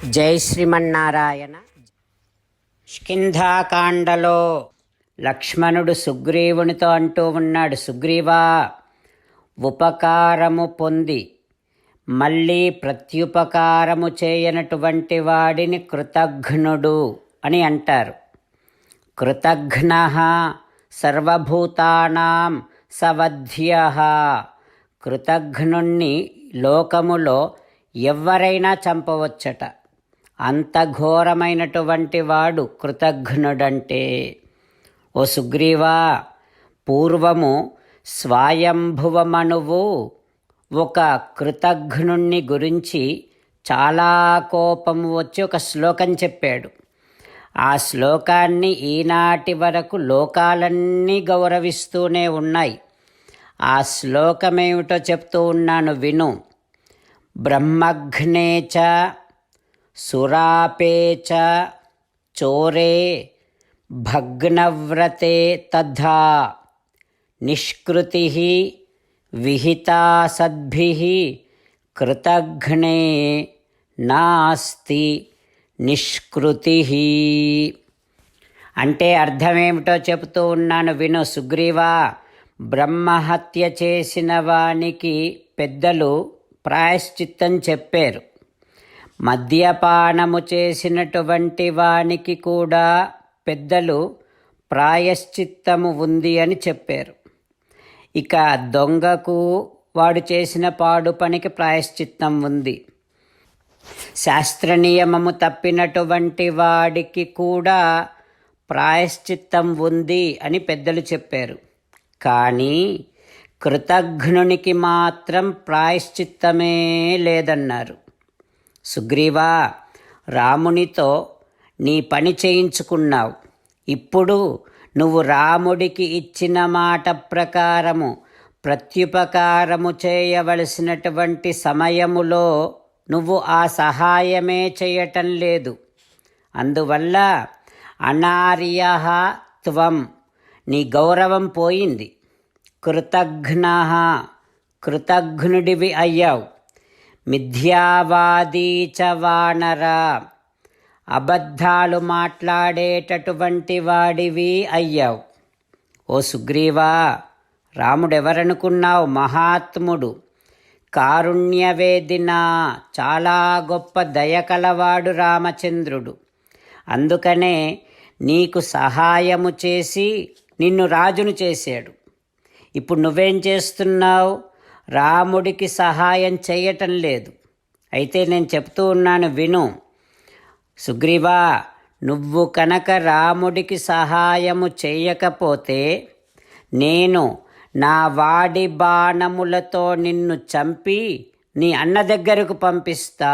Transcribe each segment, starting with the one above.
జై శ్రీమన్నారాయణ. కిష్కింధాకాండలో లక్ష్మణుడు సుగ్రీవునితో అంటూ ఉన్నాడు, సుగ్రీవా, ఉపకారము పొంది మళ్ళీ ప్రత్యుపకారము చేయనటువంటి వాడిని కృతఘ్నుడు అని అంటారు. కృతఘ్నః సర్వభూతానాం సవధ్యః. కృతఘ్నుణ్ణి లోకములో ఎవరైనా చంపవచ్చట. అంత ఘోరమైనటువంటి వాడు కృతఘ్నుడంటే. ఓ సుగ్రీవా, పూర్వము స్వయంభువమనువు ఒక కృతఘ్నుణ్ణి గురించి చాలా కోపము వచ్చి ఒక శ్లోకం చెప్పాడు. ఆ శ్లోకాన్ని ఈనాటి వరకు లోకాలన్నీ గౌరవిస్తూనే ఉన్నాయి. ఆ శ్లోకమేమిటో చెప్తూ ఉన్నాను, విను. బ్రహ్మఘ్నే చ సురాపే చ చోరే భగ్నవ్రతే తథా నిష్కృతి విహితా సద్భిః కృతఘ్నే నాస్తి నిష్కృతి. అంటే అర్థమేమిటో చెబుతూ ఉన్నాను, విను సుగ్రీవా. బ్రహ్మహత్య చేసిన వానికి పెద్దలు ప్రాయశ్చిత్తం చెప్పారు. మద్యపానము చేసినటువంటి వానికి కూడా పెద్దలు ప్రాయశ్చిత్తము ఉంది అని చెప్పారు. ఇక దొంగకు వాడు చేసిన పాడు పనికి ప్రాయశ్చిత్తం ఉంది. శాస్త్రనియమము తప్పినటువంటి వాడికి కూడా ప్రాయశ్చిత్తం ఉంది అని పెద్దలు చెప్పారు. కానీ కృతఘ్నునికి మాత్రం ప్రాయశ్చిత్తమే లేదన్నారు. సుగ్రీవా, రామునితో నీ పని చేయించుకున్నావు. ఇప్పుడు నువ్వు రాముడికి ఇచ్చిన మాట ప్రకారము ప్రత్యుపకారము చేయవలసినటువంటి సమయములో నువ్వు ఆ సహాయమే చేయటం లేదు. అందువల్ల అనార్యః త్వం, నీ గౌరవం పోయింది. కృతఘ్నః, కృతఘ్నుడివి అయ్యావు. మిథ్యావాదీ చ వానర, అబద్ధాలు మాట్లాడేటటువంటి వాడివి అయ్యావు. ఓ సుగ్రీవా, రాముడెవరనుకున్నావు? మహాత్ముడు, కారుణ్యవేదిన, చాలా గొప్ప దయకలవాడు రామచంద్రుడు. అందుకనే నీకు సహాయము చేసి నిన్ను రాజును చేశాడు. ఇప్పుడు నువ్వేం చేస్తున్నావు? రాముడికి సహాయం చేయటం లేదు. అయితే నేను చెప్తూ ఉన్నాను, విను సుగ్రీవా. నువ్వు కనుక రాముడికి సహాయము చేయకపోతే నేను నా వాడి బాణములతో నిన్ను చంపి నీ అన్న దగ్గరకు పంపిస్తా.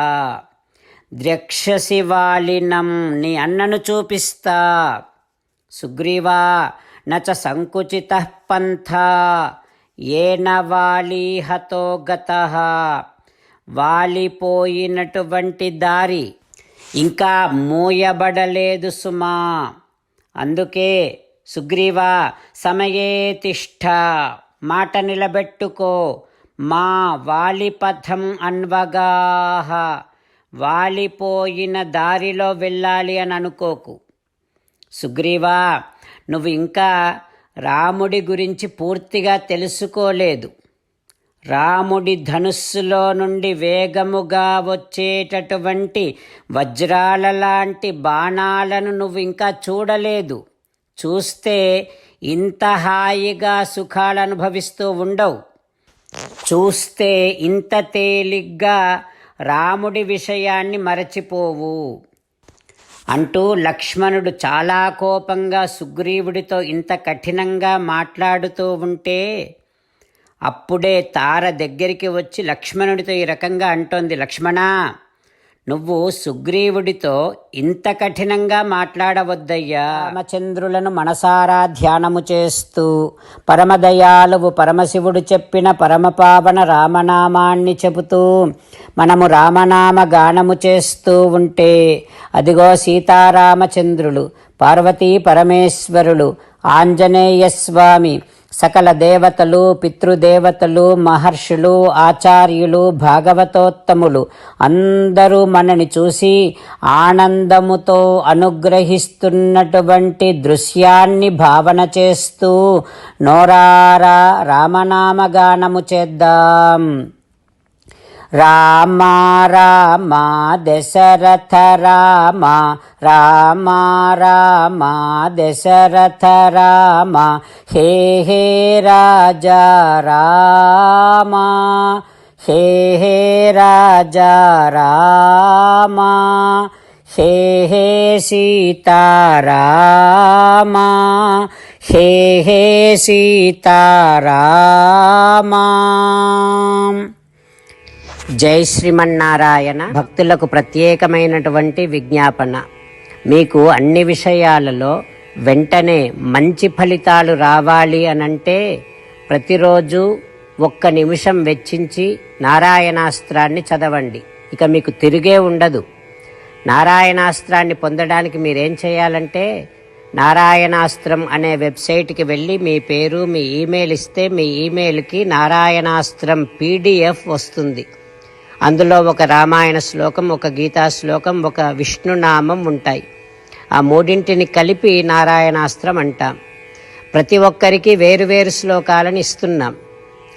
ద్రక్షసి వాలినం, నీ అన్నను చూపిస్తా. సుగ్రీవా, నచ సంకుచితః పంథా ఏన వాలి హతో గతః. వాలిపోయినటువంటి దారి ఇంకా మూయబడలేదు సుమా. అందుకే సుగ్రీవా, సమయే తిష్ఠ, మాట నిలబెట్టుకో. మా వాలిపథం అన్వగాహ, వాలిపోయిన దారిలో వెళ్ళాలి అని అనుకోకు. సుగ్రీవా, నువ్వు ఇంకా రాముడి గురించి పూర్తిగా తెలుసుకోలేదు. రాముడి ధనుస్సులో నుండి వేగముగా వచ్చేటటువంటి వజ్రాల లాంటి బాణాలను నువ్వు ఇంకా చూడలేదు. చూస్తే ఇంత హాయిగా సుఖాలు అనుభవిస్తూ ఉండవు. చూస్తే ఇంత తేలిగ్గా రాముడి విషయాన్ని మరచిపోవు అంటూ లక్ష్మణుడు చాలా కోపంగా సుగ్రీవుడితో ఇంత కఠినంగా మాట్లాడుతూ ఉంటే అప్పుడే తార దగ్గరికి వచ్చి లక్ష్మణుడితో ఈ రకంగా అంటోంది, లక్ష్మణా, నువ్వు సుగ్రీవుడితో ఇంత కఠినంగా మాట్లాడవద్దయ్యా. రామచంద్రులను మనసారా ధ్యానము చేస్తూ పరమదయాలువు పరమశివుడు చెప్పిన పరమపావన రామనామాన్ని చెబుతూ మనము రామనామ గానము చేస్తూ ఉంటే అదిగో సీతారామచంద్రులు, పార్వతీ పరమేశ్వరులు, ఆంజనేయస్వామి సకల దేవతలు, పితృదేవతలు, మహర్షులు, ఆచార్యులు, భాగవతోత్తములు అందరూ మనని చూసి ఆనందముతో అనుగ్రహిస్తున్నటువంటి దృశ్యాన్ని భావన చేస్తూ నోరారా రామనామగానము చేద్దాం. రామ రామ దశరథ రామ, రామ రామ దశరథ రామ, హే హే రాజా రామ, హే హే రాజా రామ, హే హే సీతారామ, హే హే సీతారామ. జై శ్రీమన్నారాయణ. భక్తులకు ప్రత్యేకమైనటువంటి విజ్ఞాపన. మీకు అన్ని విషయాలలో వెంటనే మంచి ఫలితాలు రావాలి అనంటే ప్రతిరోజు 1 నిమిషం వెచ్చించి నారాయణాస్త్రాన్ని చదవండి. ఇక మీకు తిరిగే ఉండదు. నారాయణాస్త్రాన్ని పొందడానికి మీరేం చేయాలంటే నారాయణాస్త్రం అనే వెబ్సైట్కి వెళ్ళి మీ పేరు, మీ ఈమెయిల్ ఇస్తే మీ ఈమెయిల్కి నారాయణాస్త్రం PDF వస్తుంది. అందులో ఒక రామాయణ శ్లోకం, ఒక గీతా శ్లోకం, ఒక విష్ణునామం ఉంటాయి. ఆ మూడింటిని కలిపి నారాయణాస్త్రం అంటాం. ప్రతి ఒక్కరికి వేరువేరు శ్లోకాలను ఇస్తున్నాం.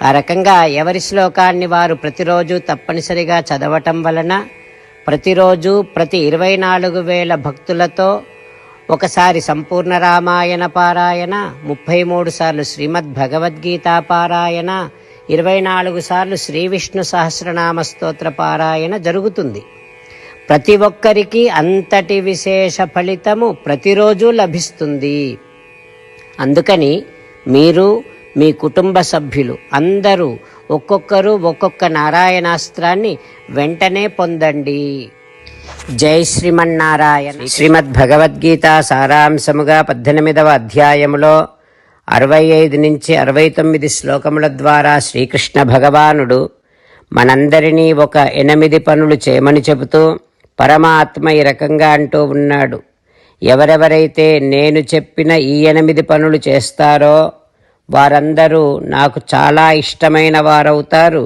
ఆ రకంగా ఎవరి శ్లోకాన్ని వారు ప్రతిరోజు తప్పనిసరిగా చదవటం వలన ప్రతిరోజు ప్రతి 24,000 భక్తులతో ఒకసారి సంపూర్ణ రామాయణ పారాయణ, 33 సార్లు శ్రీమద్ భగవద్గీత పారాయణ, 24 సార్లు శ్రీ విష్ణు సహస్రనామ స్తోత్ర పారాయణ జరుగుతుంది. ప్రతి ఒక్కరికి అంతటి విశేష ఫలితము ప్రతిరోజు లభిస్తుంది. అందుకని మీరు, మీ కుటుంబ సభ్యులు అందరూ ఒక్కొక్కరు ఒక్కొక్క నారాయణాస్త్రాన్ని వెంటనే పొందండి. జై శ్రీమన్నారాయణ. శ్రీమద్ భగవద్గీత సారాంశముగా 18వ అధ్యాయములో 65 నుంచి 69 శ్లోకముల ద్వారా శ్రీకృష్ణ భగవానుడు మనందరినీ ఒక 8 పనులు చేయమని చెబుతూ పరమాత్మ ఈ రకంగా అంటూ ఉన్నాడు. ఎవరెవరైతే నేను చెప్పిన ఈ 8 పనులు చేస్తారో వారందరూ నాకు చాలా ఇష్టమైన వారవుతారు.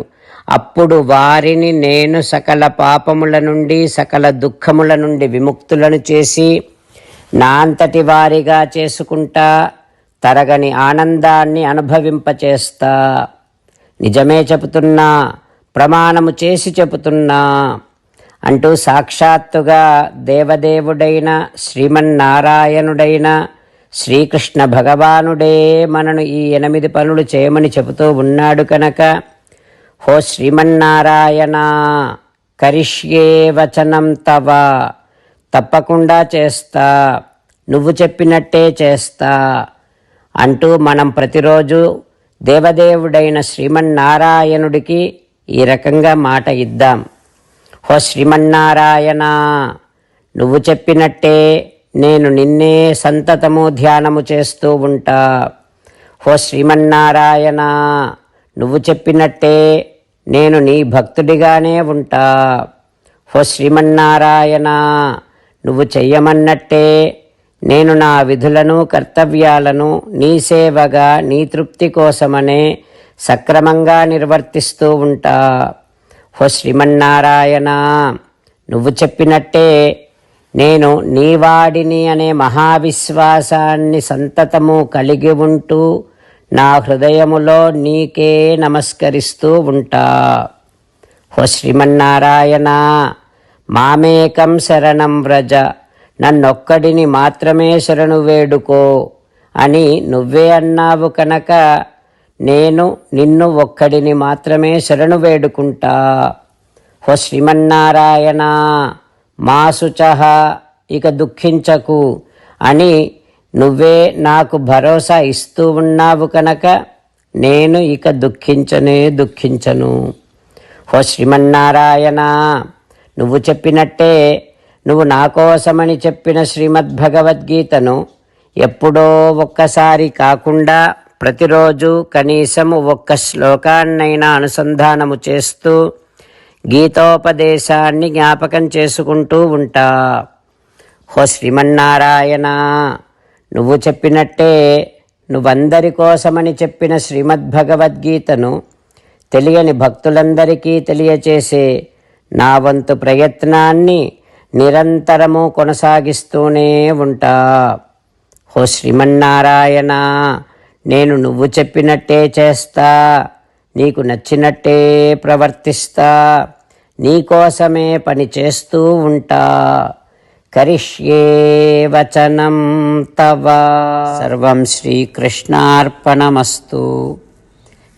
అప్పుడు వారిని నేను సకల పాపముల నుండి, సకల దుఃఖముల నుండి విముక్తులను చేసి నా అంతటి వారిగా చేసుకుంటా, తరగని ఆనందాన్ని అనుభవింపచేస్తా. నిజమే చెబుతున్నా, ప్రమాణము చేసి చెబుతున్నా అంటూ సాక్షాత్తుగా దేవదేవుడైన శ్రీమన్నారాయణుడైన శ్రీకృష్ణ భగవానుడే మనను ఈ 8 పనులు చేయమని చెబుతూ ఉన్నాడు కనుక, హో శ్రీమన్నారాయణ, కరిష్యే వచనం తవ, తప్పకుండా చేస్తా, నువ్వు చెప్పినట్టే చేస్తా అంటూ మనం ప్రతిరోజు దేవదేవుడైన శ్రీమన్నారాయణుడికి ఈ రకంగా మాట ఇద్దాం. హో శ్రీమన్నారాయణ, నువ్వు చెప్పినట్టే నేను నిన్నే సంతతము ధ్యానము చేస్తూ ఉంటా. హో శ్రీమన్నారాయణ, నువ్వు చెప్పినట్టే నేను నీ భక్తుడిగానే ఉంటా. హో శ్రీమన్నారాయణ, నువ్వు చెయ్యమన్నట్టే నేను నా విధులను, కర్తవ్యాలను నీ సేవగా, నీ తృప్తి కోసమనే సక్రమంగా నిర్వర్తిస్తూ ఉంటా. హో శ్రీమన్నారాయణ, నువ్వు చెప్పినట్టే నేను నీవాడిని అనే మహావిశ్వాసాన్ని సంతతము కలిగి ఉంటూ నా హృదయములో నీకే నమస్కరిస్తూ ఉంటా. హో శ్రీమన్నారాయణ, మామేకం శరణం వ్రజ, నన్నొక్కడిని మాత్రమే శరణు వేడుకో అని నువ్వే అన్నావు కనుక నేను నిన్ను ఒక్కడిని మాత్రమే శరణు వేడుకుంటా. హో శ్రీమన్నారాయణ, మా శుచః, ఇక దుఃఖించకు అని నువ్వే నాకు భరోసా ఇస్తూ ఉన్నావు కనుక నేను ఇక దుఃఖించను. హో శ్రీమన్నారాయణ, నువ్వు చెప్పినట్టే నువ్వు నా కోసమని చెప్పిన శ్రీమద్భగవద్గీతను ఎప్పుడో ఒక్కసారి కాకుండా ప్రతిరోజు కనీసము 1 శ్లోకాన్నైనా అనుసంధానము చేస్తూ గీతోపదేశాన్ని జ్ఞాపకం చేసుకుంటూ ఉంటా. హో శ్రీమన్నారాయణ, నువ్వు చెప్పినట్టే నువ్వందరి కోసమని చెప్పిన శ్రీమద్భగవద్గీతను తెలియని భక్తులందరికీ తెలియచేసే నా వంతు ప్రయత్నాన్ని నిరంతరము కొనసాగిస్తూనే ఉంటా. ఓ శ్రీమన్నారాయణ, నేను నువ్వు చెప్పినట్టే చేస్తా, నీకు నచ్చినట్టే ప్రవర్తిస్తా, నీకోసమే పని చేస్తూ ఉంటా. కరిష్యే వచనం తవ. సర్వం శ్రీకృష్ణార్పణమస్తు.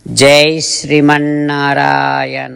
జై శ్రీమన్నారాయణ.